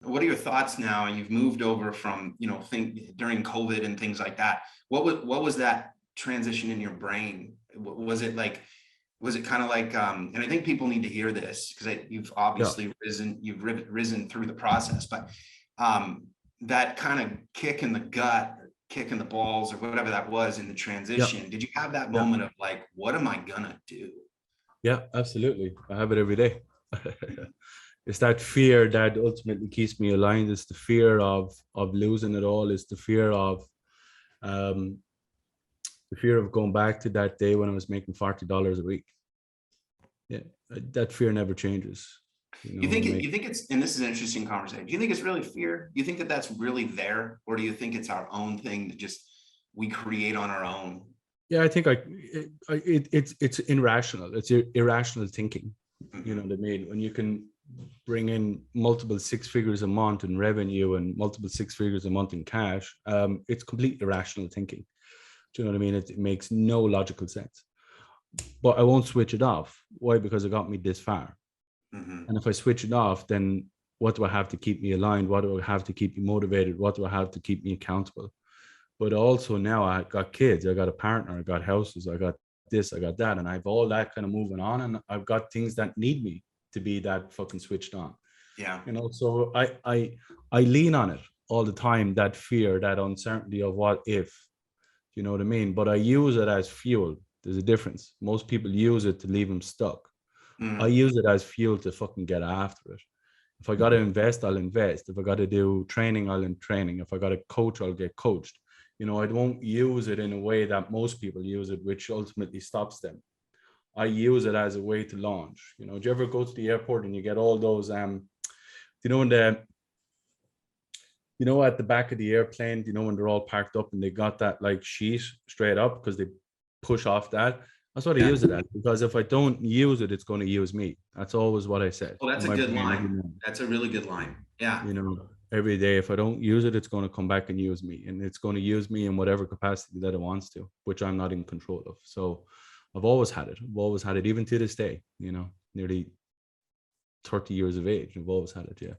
What are your thoughts now? You've moved over from, during COVID and things like that. What was that transition in your brain? Was it like, was it kind of like, and I think people need to hear this because you've Yeah, obviously risen through the process, but that kind of kick in the gut, or kick in the balls, or whatever that was in the yeah, transition, did you have that yeah, moment of like, what am I gonna do? yeah, absolutely. I have it every day. It's that fear that ultimately keeps me aligned. It's the fear of losing it all. It's um, the fear of going back to that day when I was making $40 a week. Yeah, that fear never changes. You know, You think it's, and this is an interesting conversation. Do you think it's really fear? Do you think that that's really there, or do you think it's our own thing that just we create on our own? yeah, I think it's irrational. It's irrational thinking. You know Mhm. what I mean? When you can bring in multiple six figures a month in revenue and multiple six figures a month in cash, it's complete irrational thinking. Do you know what I mean? It makes no logical sense. But I won't switch it off. Why? Because it got me this far. Mhm. And if I switch it off, then what do I have to keep me aligned? What do I have to keep me motivated? What do I have to keep me accountable? But also now I got kids, I got a partner, I got houses, I got this, I got that, and I have all that kind of moving on, and I've got things that need me to be that fucking switched on. Yeah. You know, so I lean on it all the time, that fear, that uncertainty of what if, you know what I mean? But I use it as fuel. There's a difference. Most people use it to leave them stuck. I Mhm. use it as fuel to fucking get after it. If I got to invest, I'll invest. If I got to do training, I'll in training. If I got to coach, I'll get coached. You know, I won't use it in a way that most people use it, which ultimately stops them. I use it as a way to launch. You know, do you ever go to the airport and you get all those you know, in the you know, at the back of the airplane, you know, when they're all parked up and they got that like sheet straight up because they push off that. That's what I Yeah. use it as, because if I don't use it, it's going to use me. That's always what I said Well, in that's a my good brain every line. morning. That's a really good line. Yeah. You know, every day, if I don't use it, it's going to come back and use me, and it's going to use me in whatever capacity that it wants to, which I'm not in control of. So I've always had it. I've always had it, even to this day, you know, nearly 30 years of age. I've always had it. Yeah.